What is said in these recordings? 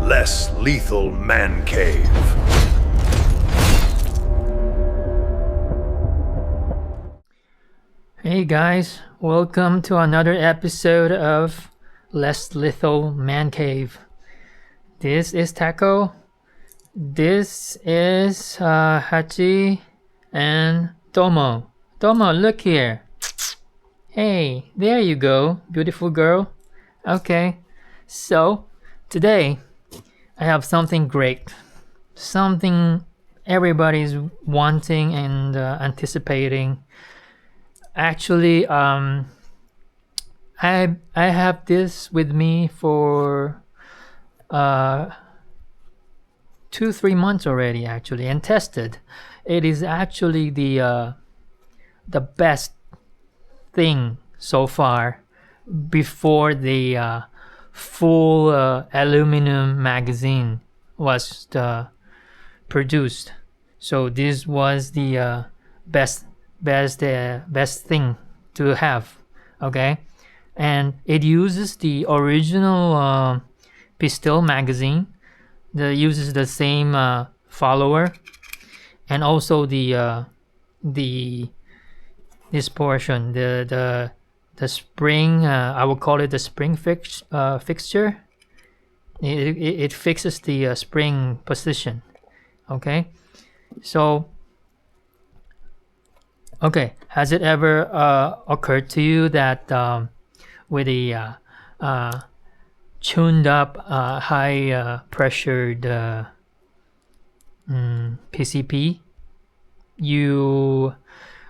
less lethal man cave. Hey guys, welcome to another episode of Less Lethal Man Cave. This is Taco. This is Hachi and Tomo. Tomo, look here. Hey, there you go, beautiful girl. Okay, so today I have something great. Something everybody's wanting and anticipating. Actually, I have this with me for 2-3 months already, actually, and tested. It is actually the best thing so far before the full aluminum magazine was produced. So this was the best thing to have, okay? And it uses the original Pistelle magazine. That uses the same follower, and also this portion, the spring. I would call it the spring fixture. It fixes the spring position. Okay, so. Okay, has it ever occurred to you that with a tuned up high pressured PCP, you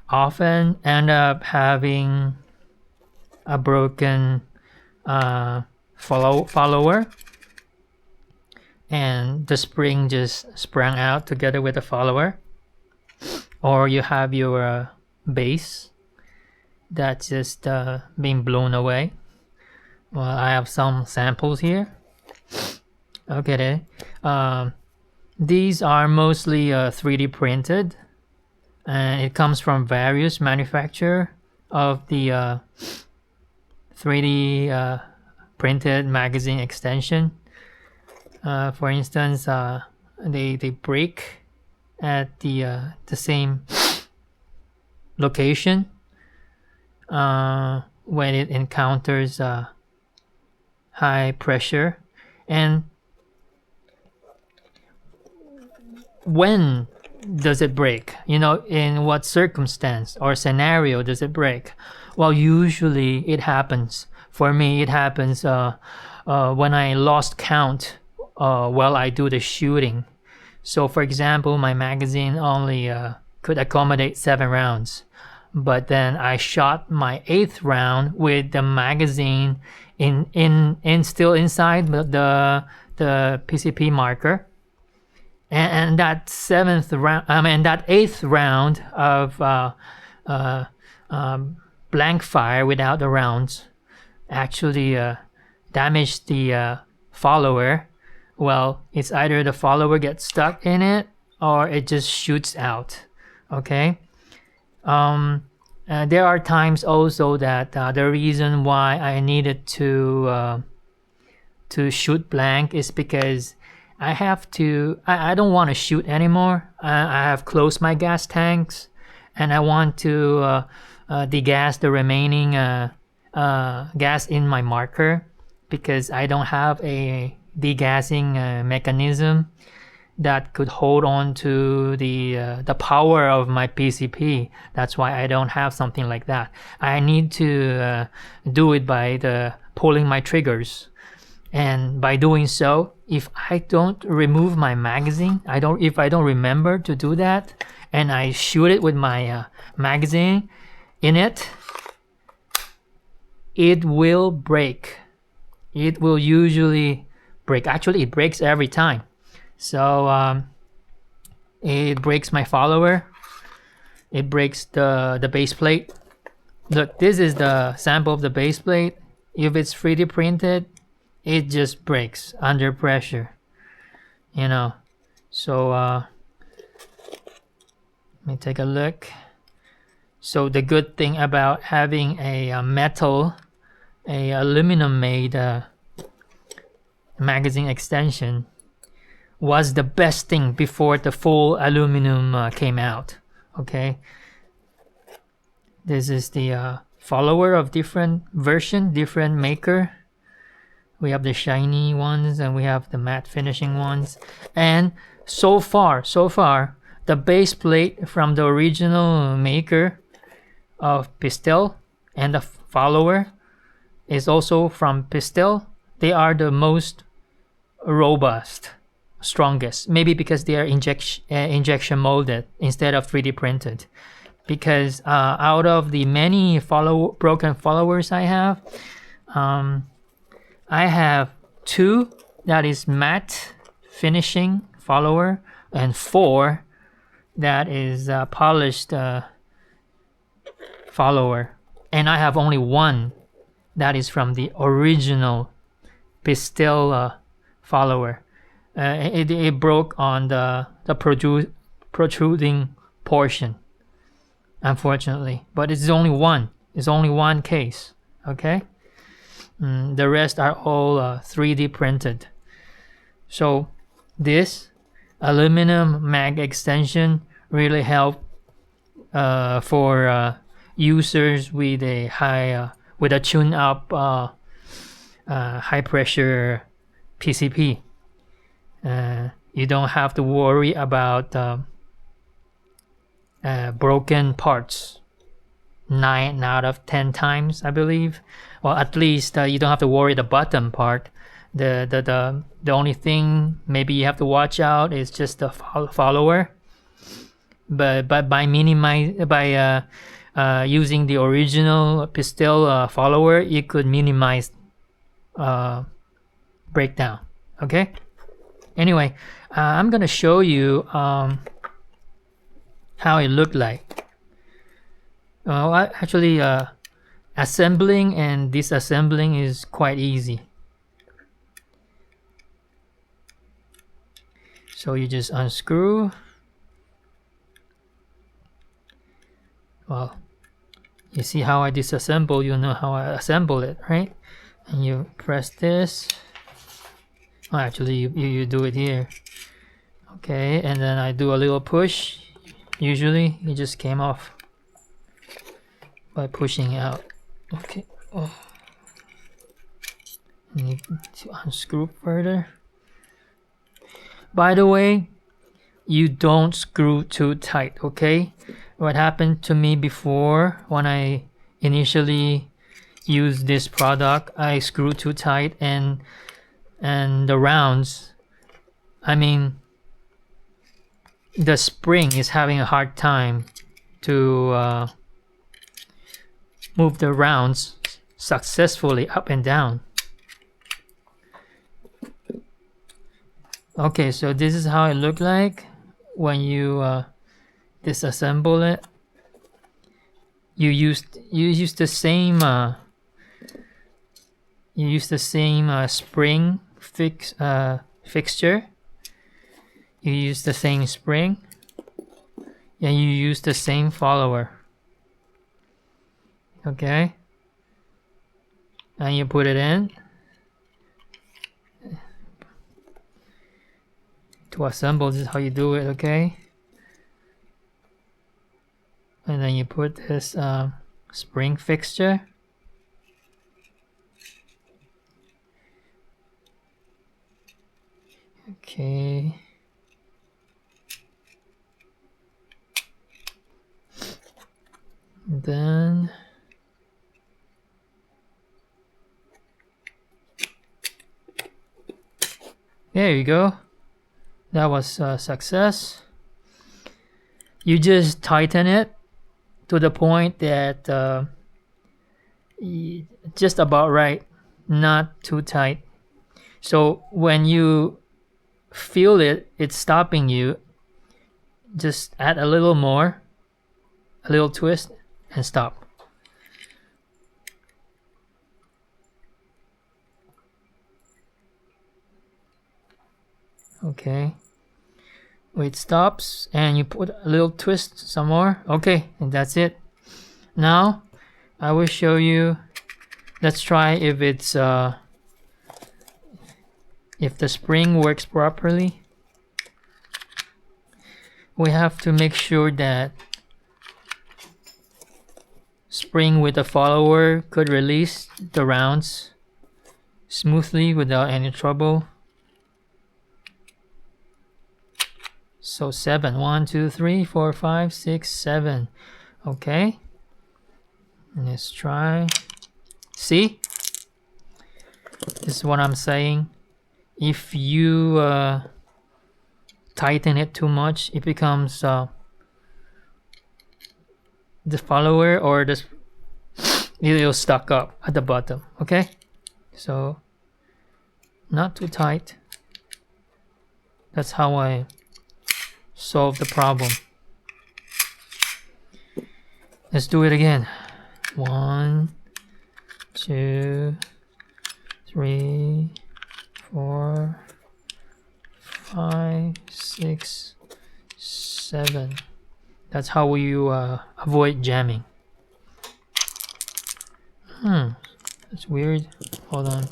often end up having a broken follower, and the spring just sprang out together with the follower, or you have your base that's just being blown away. Well, I have some samples here. Okay, these are mostly 3D printed, and it comes from various manufacturer of the 3D printed magazine extension. For instance, they break at the same location when it encounters high pressure. And when does it break? In what circumstance or scenario does it break? Well, usually it happens. For me, it happens when I lost count while I do the shooting. So for example, my magazine only could accommodate 7 rounds, but then I shot my 8th round with the magazine in still inside the PCP marker, and that 8th round of blank fire without the rounds actually damaged the follower. Well, it's either the follower gets stuck in it or it just shoots out. Okay. There are times also that the reason why I needed to shoot blank is because I don't want to shoot anymore. I have closed my gas tanks, and I want to degas the remaining gas in my marker, because I don't have a degassing mechanism that could hold on to the power of my PCP. That's why I don't have something like that. I need to do it by pulling my triggers, and by doing so, if I don't remove my magazine, if I don't remember to do that, and I shoot it with my magazine in it, it will break. It will usually break. Actually, it breaks every time. So it breaks my follower. It breaks the base plate. Look, this is the sample of the base plate. If it's 3D printed, it just breaks under pressure. So let me take a look. So the good thing about having a aluminum made magazine extension was the best thing before the full aluminum came out. Okay, this is the follower of different version, different maker. We have the shiny ones and we have the matte finishing ones. And so far, the base plate from the original maker of Pistelle and the follower is also from Pistelle. They are the most robust, strongest. Maybe because they are injection molded instead of 3D printed. Because out of the many broken followers I have 2 that is matte finishing follower and 4 that is polished follower, and I have only 1 that is from the original Pistelle follower. It broke on the protruding portion, unfortunately, but it's only one. It's only one case. Okay, the rest are all 3D printed. So this aluminum mag extension really helped for users with a tune-up high pressure PCP. You don't have to worry about broken parts 9 out of 10 times, I believe. Well, at least you don't have to worry the bottom part. The only thing maybe you have to watch out is just the follower. But by using the original Pistelle follower, you could minimize breakdown. Okay. Anyway, I'm gonna show you how it looked like. Well, actually, assembling and disassembling is quite easy. So you just unscrew. Well, you see how I disassemble, you know how I assemble it, right? And you press this. Oh, actually, you do it here. Okay, and then I do a little push. Usually, it just came off by pushing out. Okay. Oh. Need to unscrew further. By the way, you don't screw too tight, okay? What happened to me before when I initially used this product, I screwed too tight and the rounds, I mean, the spring is having a hard time to move the rounds successfully up and down. Okay, so this is how it looked like when you disassemble it. You use the same spring fixture. You use the same spring, and you use the same follower. Okay, and you put it in. To assemble, this is how you do it, okay? And then you put this spring fixture. Okay. Then there you go. That was a success. You just tighten it to the point that just about right, not too tight. So when you feel it's stopping you, just add a little more, a little twist, and stop. Okay. It stops and you put a little twist some more. Okay, and that's it. Now I will show you. Let's try if if the spring works properly, we have to make sure that spring with the follower could release the rounds smoothly without any trouble. So 7, 1, 2, 3, 4, 5, 6, 7. Okay, let's try. See, this is what I'm saying. If you tighten it too much, it becomes the follower or the it'll stuck up at the bottom. Okay, so not too tight. That's how I solve the problem. Let's do it again. 1, 2, 3, 4, 5, 6, 7. That's how you avoid jamming. That's weird. Hold on.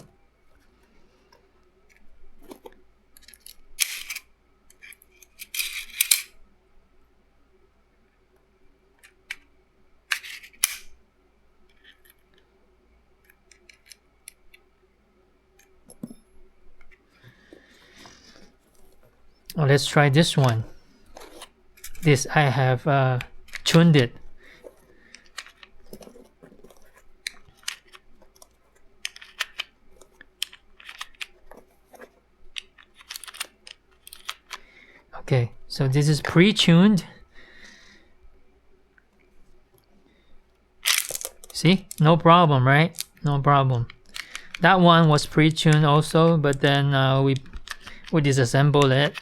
Oh, let's try this one. This I have tuned it. Okay, so this is pre-tuned. See, no problem, right? No problem. That one was pre-tuned also, but then we disassembled it.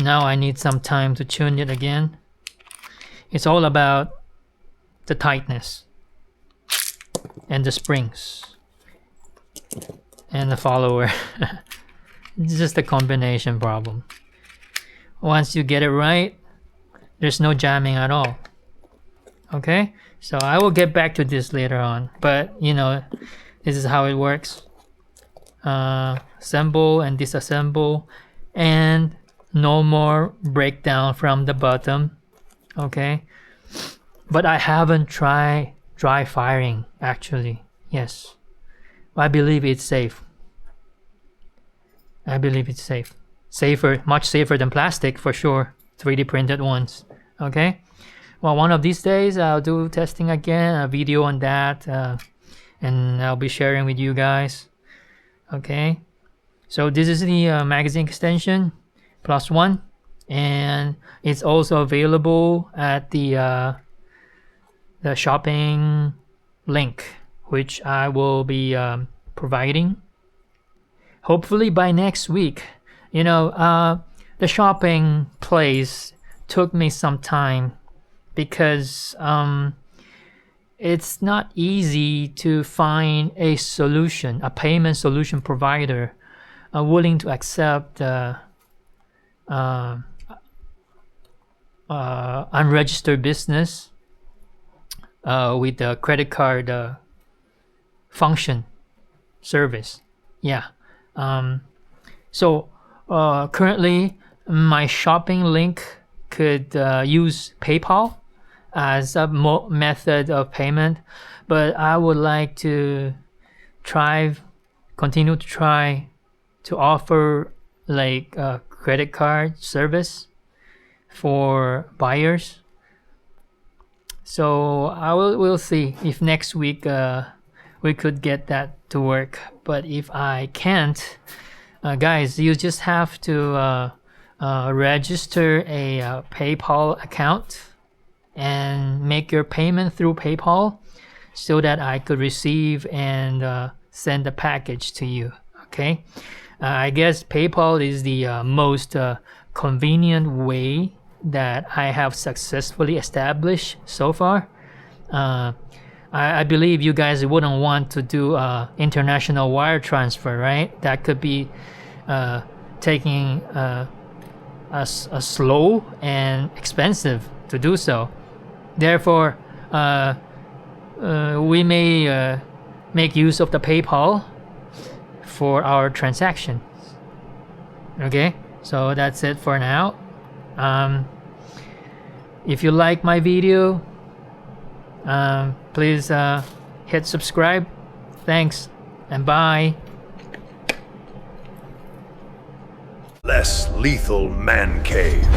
Now I need some time to tune it again. It's all about the tightness and the springs and the follower. It's just a combination problem. Once you get it right, there's no jamming at all. Okay, so I will get back to this later on, but you know, this is how it works. Assemble and disassemble, and no more breakdown from the bottom. Okay, but I haven't tried dry firing actually. Yes, I believe it's safe. I believe it's safe. Safer, much safer than plastic for sure. 3D printed ones. Okay, well, one of these days I'll do testing again, a video on that, and I'll be sharing with you guys. Okay, so this is the magazine extension +1, and it's also available at the shopping link, which I will be providing hopefully by next week. You know, the shopping place took me some time because it's not easy to find a solution, a payment solution provider willing to accept unregistered business with the credit card function service. Yeah. So currently my shopping link could use PayPal as a method of payment, but I would like to continue to try to offer like a credit card service for buyers. So we'll see if next week we could get that to work. But if I can't, guys, you just have to register a PayPal account and make your payment through PayPal so that I could receive and send the package to you. Okay, I guess PayPal is the most convenient way that I have successfully established so far. I believe you guys wouldn't want to do international wire transfer, right? That could be taking a slow and expensive to do so. Therefore, we may make use of the PayPal for our transaction. Okay, so that's it for now. If you like my video, please hit subscribe. Thanks and bye. Less lethal man cave.